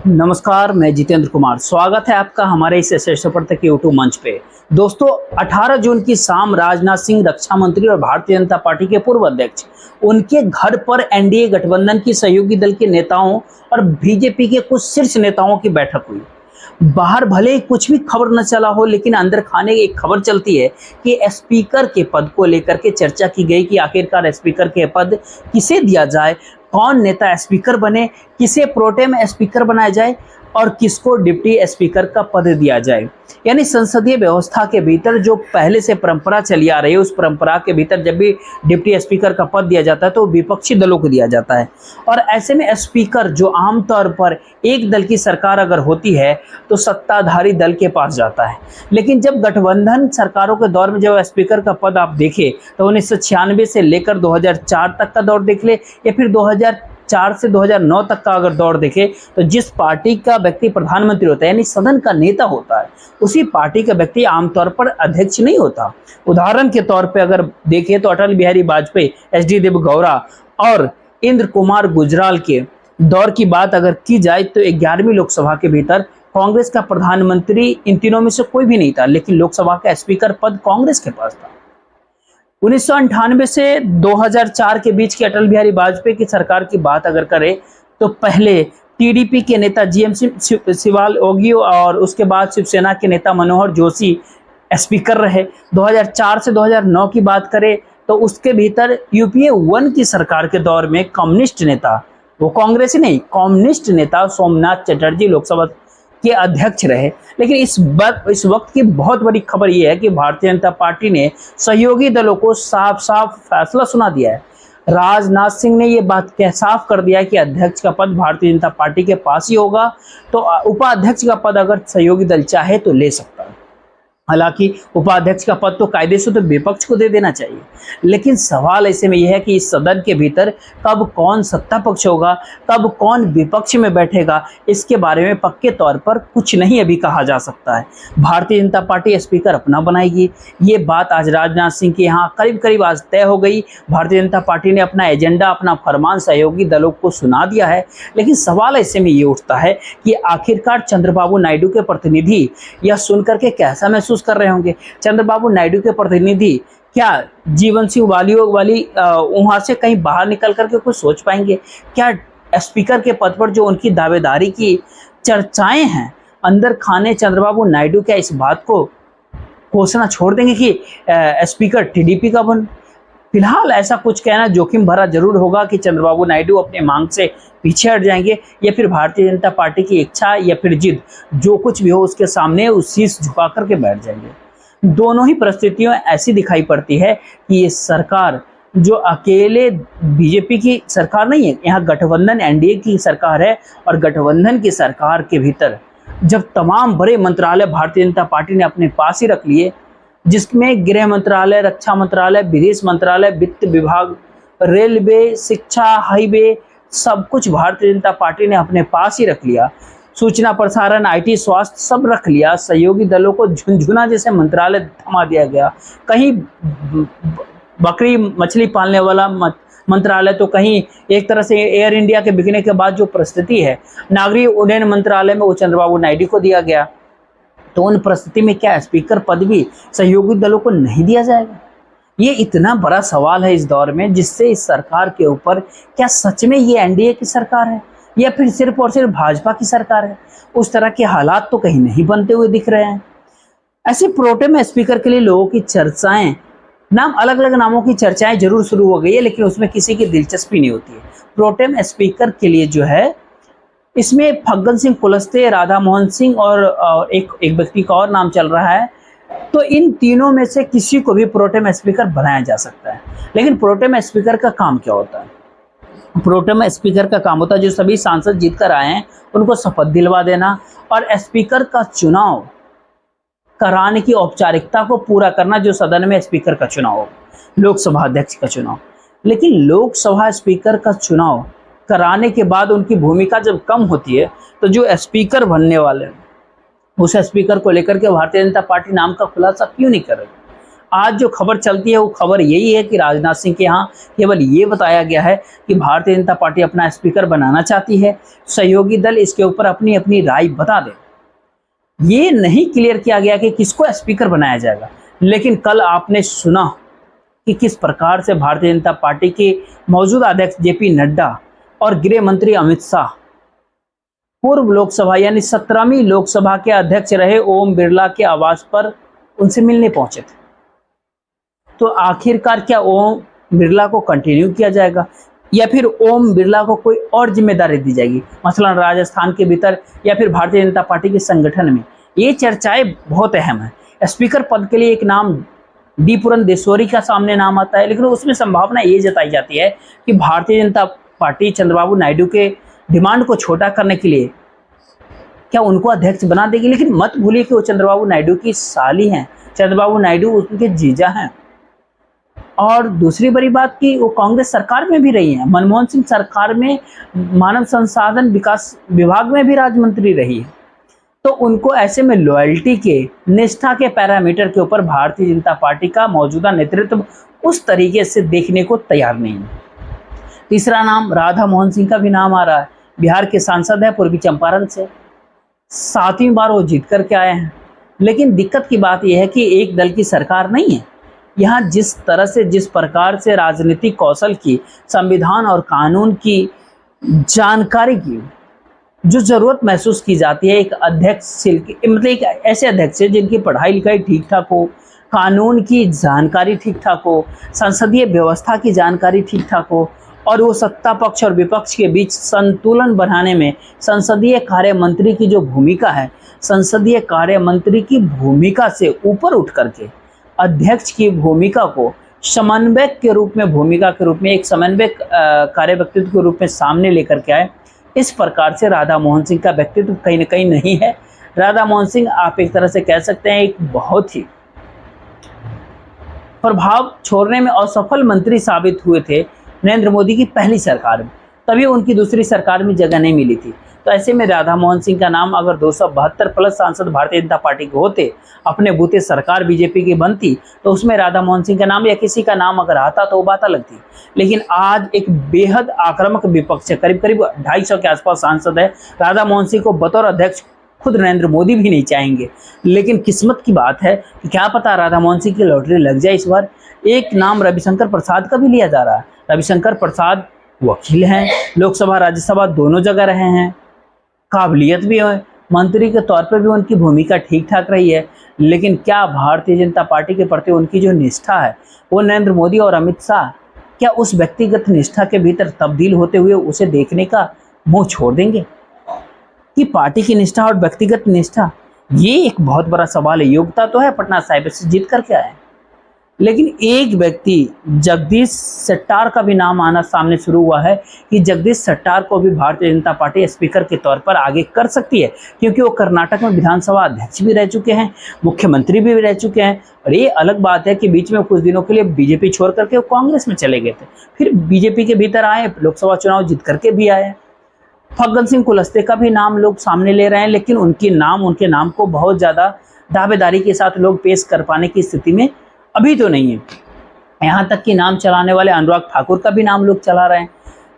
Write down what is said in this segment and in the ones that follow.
नमस्कार, मैं जितेंद्र कुमार। स्वागत है आपका हमारे इस श्रेष्ठ के यूट्यूब मंच पे। दोस्तों, 18 जून की शाम राजनाथ सिंह, रक्षा मंत्री और भारतीय जनता पार्टी के पूर्व अध्यक्ष, उनके घर पर एनडीए गठबंधन की सहयोगी दल के नेताओं और बीजेपी के कुछ शीर्ष नेताओं की बैठक हुई। बाहर भले ही कुछ भी खबर न चला हो, लेकिन अंदर खाने एक खबर चलती है कि स्पीकर के पद को लेकर के चर्चा की गई कि आखिरकार स्पीकर के पद किसे दिया जाए, कौन नेता स्पीकर बने, किसे प्रोटेम स्पीकर बनाया जाए और किसको डिप्टी स्पीकर का पद दिया जाए। यानी संसदीय व्यवस्था के भीतर जो पहले से परंपरा चली आ रही है, उस परंपरा के भीतर जब भी डिप्टी स्पीकर का पद दिया जाता है तो विपक्षी दलों को दिया जाता है। और ऐसे में स्पीकर जो आमतौर पर एक दल की सरकार अगर होती है तो सत्ताधारी दल के पास जाता है। लेकिन जब गठबंधन सरकारों के दौर में जब स्पीकर का पद आप देखें तो 1996 से लेकर 2004 तक का दौर देख ले या फिर 2004 से 2009 तक का अगर दौर देखे तो जिस पार्टी का व्यक्ति प्रधानमंत्री होता है यानी सदन का नेता होता है, उसी पार्टी का व्यक्ति आमतौर पर अध्यक्ष नहीं होता। उदाहरण के तौर पे अगर देखें तो अटल बिहारी वाजपेयी, एचडी देवगौड़ा और इंद्र कुमार गुजराल के दौर की बात अगर की जाए तो 11वीं लोकसभा के भीतर कांग्रेस का प्रधानमंत्री इन तीनों में से कोई भी नहीं था, लेकिन लोकसभा का स्पीकर पद कांग्रेस के पास था। 1998 से 2004 के बीच की अटल बिहारी वाजपेयी की सरकार की बात अगर करें तो पहले टीडीपी के नेता जीएम शिवाल ओगी और उसके बाद शिवसेना के नेता मनोहर जोशी स्पीकर रहे। 2004 से 2009 की बात करें तो उसके भीतर यूपीए 1 की सरकार के दौर में कम्युनिस्ट नेता, वो कांग्रेस ही नहीं, कम्युनिस्ट नेता सोमनाथ चटर्जी लोकसभा के अध्यक्ष रहे। लेकिन इस वक्त की बहुत बड़ी खबर यह है कि भारतीय जनता पार्टी ने सहयोगी दलों को साफ साफ फैसला सुना दिया है। राजनाथ सिंह ने यह बात साफ कर दिया है कि अध्यक्ष का पद भारतीय जनता पार्टी के पास ही होगा, तो उपाध्यक्ष का पद अगर सहयोगी दल चाहे तो ले सकता है। हालांकि उपाध्यक्ष का पद तो कायदे से तो विपक्ष को दे देना चाहिए, लेकिन सवाल ऐसे में यह है कि इस सदन के भीतर कब कौन सत्ता पक्ष होगा, कब कौन विपक्ष में बैठेगा, इसके बारे में पक्के तौर पर कुछ नहीं अभी कहा जा सकता है। भारतीय जनता पार्टी स्पीकर अपना बनाएगी, ये बात आज राजनाथ सिंह के यहाँ करीब करीब आज तय हो गई। भारतीय जनता पार्टी ने अपना एजेंडा, अपना फरमान सहयोगी दलों को सुना दिया है। लेकिन सवाल ऐसे में ये उठता है कि आखिरकार चंद्रबाबू नायडू के प्रतिनिधि यह सुनकर के कैसा महसूस कर रहे होंगे। चंद्रबाबू नायडू के प्रतिनिधि क्या जीवन सिंह वाली वहां से कहीं बाहर निकल करके कुछ सोच पाएंगे? क्या स्पीकर के पद पर जो उनकी दावेदारी की चर्चाएं हैं अंदर खाने चंद्रबाबू नायडू क्या इस बात को घोषणा छोड़ देंगे कि स्पीकर टीडीपी का बन? फिलहाल ऐसा कुछ कहना जोखिम भरा जरूर होगा कि चंद्रबाबू नायडू अपने मांग से पीछे हट जाएंगे या फिर भारतीय जनता पार्टी की इच्छा या फिर जिद जो कुछ भी हो उसके सामने उस शीश झुका करके बैठ जाएंगे। दोनों ही परिस्थितियों ऐसी दिखाई पड़ती है कि ये सरकार जो अकेले बीजेपी की सरकार नहीं है, यहाँ गठबंधन एनडीए की सरकार है। और गठबंधन की सरकार के भीतर जब तमाम बड़े मंत्रालय भारतीय जनता पार्टी ने अपने पास ही रख लिए, जिसमें गृह मंत्रालय, रक्षा मंत्रालय, विदेश मंत्रालय, वित्त विभाग, रेलवे, शिक्षा, हाईवे, सब कुछ भारतीय जनता पार्टी ने अपने पास ही रख लिया। सूचना प्रसारण, आईटी, स्वास्थ्य सब रख लिया। सहयोगी दलों को झुनझुना जैसे मंत्रालय थमा दिया गया। कहीं बकरी मछली पालने वाला मंत्रालय तो कहीं एक तरह से एयर इंडिया के बिकने के बाद जो परिस्थिति है, नागरिक उड्डयन मंत्रालय में वो चंद्रबाबू नायडू को दिया गया। तो उन परिस्थिति में क्या स्पीकर पद भी सहयोगी दलों को नहीं दिया जाएगा? ये इतना बड़ा सवाल है इस दौर में, जिससे इस सरकार के ऊपर क्या सच में ये एनडीए की सरकार है या फिर सिर्फ और सिर्फ भाजपा की सरकार है? उस तरह के हालात तो कहीं नहीं बनते हुए दिख रहे हैं। ऐसे प्रोटेम स्पीकर के लिए लोगों की चर्चाएं, अलग अलग नामों की चर्चाएं जरूर शुरू हो गई है, लेकिन उसमें किसी की दिलचस्पी नहीं होती है। प्रोटेम स्पीकर के लिए जो है इसमें फग्गन सिंह कुलस्ते, राधा मोहन सिंह और एक व्यक्ति का और नाम चल रहा है। तो इन तीनों में से किसी को भी प्रोटेम स्पीकर बनाया जा सकता है। लेकिन प्रोटेम स्पीकर का काम क्या होता है? प्रोटेम स्पीकर का काम होता है जो सभी सांसद जीत कर आए हैं उनको शपथ दिलवा देना और स्पीकर का चुनाव कराने की औपचारिकता को पूरा करना, जो सदन में स्पीकर का चुनाव हो, लोकसभा अध्यक्ष का चुनाव। लेकिन लोकसभा स्पीकर का चुनाव कराने के बाद उनकी भूमिका जब कम होती है तो जो स्पीकर बनने वाले हैं उस स्पीकर को लेकर के भारतीय जनता पार्टी नाम का खुलासा क्यों नहीं कर रही? आज जो खबर चलती है वो खबर यही है कि राजनाथ सिंह के यहाँ केवल ये बताया गया है कि भारतीय जनता पार्टी अपना स्पीकर बनाना चाहती है, सहयोगी दल इसके ऊपर अपनी अपनी राय बता दे। ये नहीं क्लियर किया गया कि किसको स्पीकर बनाया जाएगा। लेकिन कल आपने सुना कि किस प्रकार से भारतीय जनता पार्टी के मौजूदा अध्यक्ष जेपी नड्डा और गृह मंत्री अमित शाह पूर्व लोकसभा यानी 17वीं लोकसभा के अध्यक्ष रहे ओम बिरला के आवास पर उनसे मिलने पहुंचे थे। तो आखिरकार क्या ओम बिरला को कंटिन्यू किया जाएगा या फिर ओम बिरला को कोई और जिम्मेदारी दी जाएगी, मसलन राजस्थान के भीतर या फिर भारतीय जनता पार्टी के संगठन में? ये चर्चाएं बहुत अहम है। स्पीकर पद के लिए एक नाम डी पुरंदेश्वरी का सामने नाम आता है, लेकिन उसमें संभावना ये जताई जाती है कि भारतीय जनता पार्टी चंद्रबाबू नायडू के डिमांड को छोटा करने के लिए क्या उनको अध्यक्ष बना देगी। लेकिन मत भूलिए कि वो चंद्रबाबू नायडू की साली हैं, चंद्रबाबू नायडू उनके जीजा हैं। और दूसरी बड़ी बात कि वो कांग्रेस सरकार में भी रही हैं, मनमोहन सिंह सरकार में मानव संसाधन विकास विभाग में भी राज्य मंत्री रही है। तो उनको ऐसे में लॉयल्टी के, निष्ठा के पैरामीटर के ऊपर भारतीय जनता पार्टी का मौजूदा नेतृत्व उस तरीके से देखने को तैयार नहीं है। तीसरा नाम राधा मोहन सिंह का भी नाम आ रहा है। बिहार के सांसद है, पूर्वी चंपारण से, 7वीं बार वो जीत करके आए हैं। लेकिन दिक्कत की बात यह है कि एक दल की सरकार नहीं है। यहाँ जिस तरह से, जिस प्रकार से राजनीतिक कौशल की, संविधान और कानून की जानकारी की जो जरूरत महसूस की जाती है एक अध्यक्ष, मतलब एक ऐसे अध्यक्ष जिनकी पढ़ाई लिखाई ठीक ठाक हो, कानून की जानकारी ठीक ठाक हो, संसदीय व्यवस्था की जानकारी ठीक ठाक हो, और वो सत्ता पक्ष और विपक्ष के बीच संतुलन बनाने में संसदीय कार्य मंत्री की जो भूमिका है, संसदीय कार्य मंत्री की भूमिका से ऊपर उठ करके अध्यक्ष की भूमिका को समन्वयक के रूप में, भूमिका के रूप में, एक समन्वयक कार्य व्यक्तित्व के रूप में सामने लेकर के आए। इस प्रकार से राधा मोहन सिंह का व्यक्तित्व कहीं ना कहीं नहीं है। राधा मोहन सिंह आप एक तरह से कह सकते हैं एक बहुत ही प्रभाव छोड़ने में असफल मंत्री साबित हुए थे नरेंद्र मोदी की पहली सरकार में, तभी उनकी दूसरी सरकार में जगह नहीं मिली थी। तो ऐसे में राधा मोहन सिंह का नाम अगर 272 प्लस सांसद भारतीय जनता पार्टी के होते, अपने बूते सरकार बीजेपी की बनती, तो उसमें राधा मोहन सिंह का नाम या किसी का नाम अगर आता तो वो बात अलग थी। लेकिन आज एक बेहद आक्रामक विपक्ष है, करीब करीब 250 के आसपास सांसद है। राधा मोहन सिंह को बतौर अध्यक्ष खुद नरेंद्र मोदी भी नहीं चाहेंगे। लेकिन किस्मत की बात है कि क्या पता राधा मोहन सिंह की लॉटरी लग जाए इस बार। एक नाम रविशंकर प्रसाद का भी लिया जा रहा है। रविशंकर प्रसाद वकील हैं, लोकसभा राज्यसभा दोनों जगह रहे हैं, काबिलियत भी है, मंत्री के तौर पर भी उनकी भूमिका ठीक ठाक रही है। लेकिन क्या भारतीय जनता पार्टी के प्रति उनकी जो निष्ठा है वो नरेंद्र मोदी और अमित शाह क्या उस व्यक्तिगत निष्ठा के भीतर तब्दील होते हुए उसे देखने का मुंह छोड़ देंगे? कि पार्टी की निष्ठा और व्यक्तिगत निष्ठा, ये एक बहुत बड़ा सवाल है। योग्यता तो है, पटना साहिब से जीत करके आए, लेकिन एक व्यक्ति जगदीश शेट्टार का भी नाम आना सामने शुरू हुआ है कि जगदीश शेट्टार को भी भारतीय जनता पार्टी स्पीकर के तौर पर आगे कर सकती है, क्योंकि वो कर्नाटक में विधानसभा अध्यक्ष भी रह चुके हैं, मुख्यमंत्री भी रह चुके हैं। और ये अलग बात है कि बीच में कुछ दिनों के लिए बीजेपी छोड़ करके वो कांग्रेस में चले गए थे, फिर बीजेपी के भीतर आए, लोकसभा चुनाव जीत करके भी आए। फग्गन सिंह कुलस्ते का भी नाम लोग सामने ले रहे हैं, लेकिन उनके नाम को बहुत ज़्यादा दावेदारी के साथ लोग पेश कर पाने की स्थिति में अभी तो नहीं है। यहाँ तक कि नाम चलाने वाले अनुराग ठाकुर का भी नाम लोग चला रहे हैं।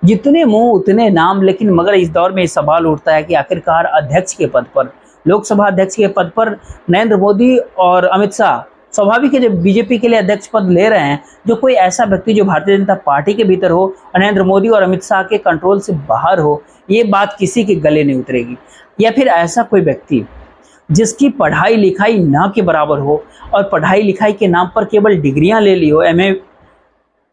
जितने मुंह उतने नाम, लेकिन मगर इस दौर में ये सवाल उठता है कि आखिरकार अध्यक्ष के पद पर, लोकसभा अध्यक्ष के पद पर नरेंद्र मोदी और अमित शाह स्वाभाविक है जब बीजेपी के लिए अध्यक्ष पद ले रहे हैं, जो कोई ऐसा व्यक्ति जो भारतीय जनता पार्टी के भीतर हो और नरेंद्र मोदी और अमित शाह के कंट्रोल से बाहर हो, ये बात किसी के गले नहीं उतरेगी। या फिर ऐसा कोई व्यक्ति जिसकी पढ़ाई लिखाई ना के बराबर हो और पढ़ाई लिखाई के नाम पर केवल डिग्रियां ले ली हो, MA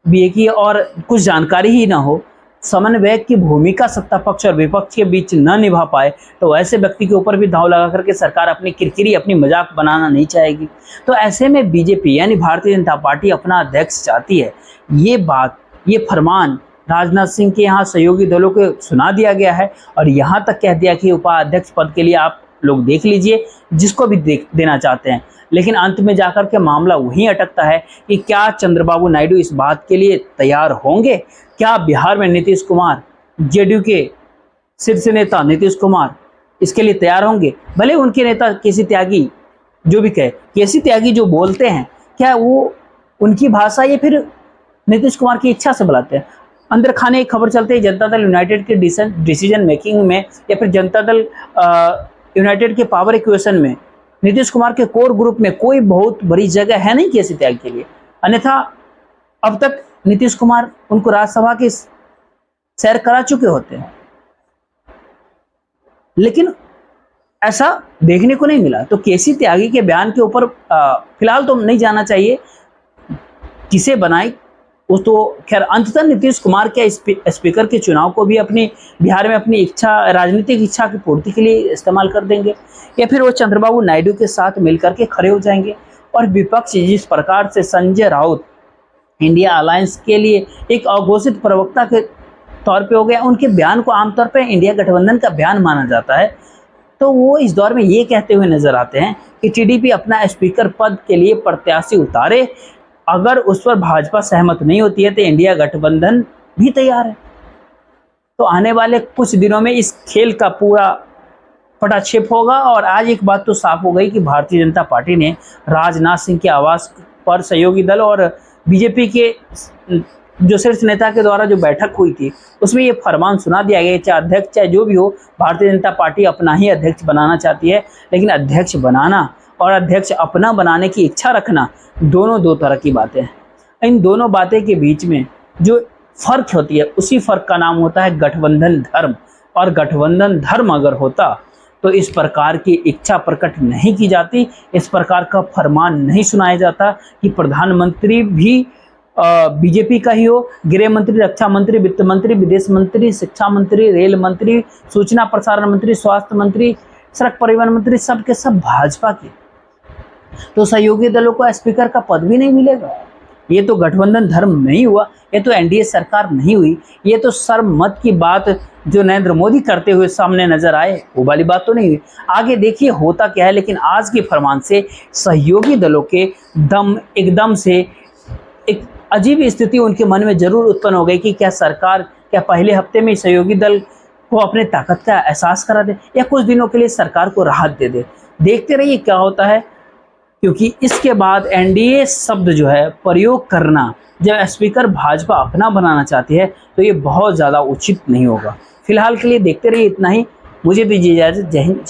BA की, और कुछ जानकारी ही ना हो, समन्वयक की भूमिका सत्ता पक्ष और विपक्ष के बीच न निभा पाए, तो ऐसे व्यक्ति के ऊपर भी दांव लगा करके सरकार अपनी किरकिरी, अपनी मजाक बनाना नहीं चाहेगी। तो ऐसे में बीजेपी यानी भारतीय जनता पार्टी अपना अध्यक्ष चाहती है। ये बात, ये फरमान राजनाथ सिंह के यहाँ सहयोगी दलों को सुना दिया गया है और यहाँ तक कह दिया कि उपाध्यक्ष पद के लिए आप लोग देख लीजिए जिसको भी देना चाहते हैं। लेकिन अंत में जाकर के मामला वहीं अटकता है कि क्या चंद्रबाबू नायडू इस बात के लिए तैयार होंगे? क्या बिहार में नीतीश कुमार, जेडीयू के शीर्ष नेता नीतीश कुमार इसके लिए तैयार होंगे? भले उनके नेता केसी त्यागी जो भी कहे, केसी त्यागी जो बोलते हैं क्या वो उनकी भाषा या फिर नीतीश कुमार की इच्छा से बुलाते हैं? अंदर खाने की खबर चलती है जनता दल यूनाइटेड के डिसीजन मेकिंग में या फिर जनता दल यूनाइटेड के पावर इक्वेशन में नीतीश कुमार के कोर ग्रुप में कोई बहुत बड़ी जगह है नहीं केसी त्यागी के लिए। अन्यथा अब तक नीतीश कुमार उनको राज्यसभा की सैर करा चुके होते हैं, लेकिन ऐसा देखने को नहीं मिला। तो केसी त्यागी के बयान के ऊपर फिलहाल तो नहीं जाना चाहिए किसे बनाई, वो तो खैर अंततः नीतीश कुमार के स्पीकर के चुनाव को भी अपनी बिहार में अपनी इच्छा, राजनीतिक इच्छा की पूर्ति के लिए इस्तेमाल कर देंगे, या फिर वो चंद्रबाबू नायडू के साथ मिलकर के खड़े हो जाएंगे। और विपक्ष जिस प्रकार से संजय राउत इंडिया अलायंस के लिए एक अघोषित प्रवक्ता के तौर पे हो गया, उनके बयान को आमतौर पे इंडिया गठबंधन का बयान माना जाता है, तो वो इस दौर में ये कहते हुए नजर आते हैं कि टीडीपी अपना स्पीकर पद के लिए प्रत्याशी उतारे, अगर उस पर भाजपा सहमत नहीं होती है तो इंडिया गठबंधन भी तैयार है। तो आने वाले कुछ दिनों में इस खेल का पूरा पटाक्षेप होगा। और आज एक बात तो साफ हो गई कि भारतीय जनता पार्टी ने राजनाथ सिंह के आवास पर सहयोगी दल और बीजेपी के जो शीर्ष नेता के द्वारा जो बैठक हुई थी उसमें ये फरमान सुना दिया गया, चाहे अध्यक्ष चाहे जो भी हो, भारतीय जनता पार्टी अपना ही अध्यक्ष बनाना चाहती है, लेकिन अध्यक्ष बनाना और अध्यक्ष अपना बनाने की इच्छा रखना दोनों दो तरह की बातें हैं। इन दोनों बातें के बीच में जो फर्क होती है उसी फर्क का नाम होता है गठबंधन धर्म। और गठबंधन धर्म अगर होता तो इस प्रकार की इच्छा प्रकट नहीं की जाती, इस प्रकार का फरमान नहीं सुनाया जाता कि प्रधानमंत्री भी बीजेपी का ही हो, गृह मंत्री, रक्षा मंत्री, वित्त मंत्री, विदेश मंत्री, शिक्षा मंत्री, रेल मंत्री, सूचना प्रसारण मंत्री, स्वास्थ्य मंत्री, सड़क परिवहन मंत्री, सब के सब भाजपा के। तो सहयोगी दलों को स्पीकर का पद भी नहीं मिलेगा। ये तो गठबंधन धर्म नहीं हुआ, ये तो एनडीए सरकार नहीं हुई, ये तो सर्वमत की बात जो नरेंद्र मोदी करते हुए सामने नजर आए वो वाली बात तो नहीं हुई। आगे देखिए होता क्या है, लेकिन आज के फरमान से सहयोगी दलों के एकदम से एक अजीब स्थिति उनके मन में जरूर उत्पन्न हो गई कि क्या सरकार क्या पहले हफ्ते में सहयोगी दल को अपने ताकत का एहसास करा दे या कुछ दिनों के लिए सरकार को राहत दे दे। देखते रहिए क्या होता है, क्योंकि इसके बाद एनडीए शब्द जो है प्रयोग करना जब स्पीकर भाजपा अपना बनाना चाहती है तो ये बहुत ज़्यादा उचित नहीं होगा। फिलहाल के लिए देखते रहिए इतना ही, मुझे दीजिए इजाज़त। जय हिंद।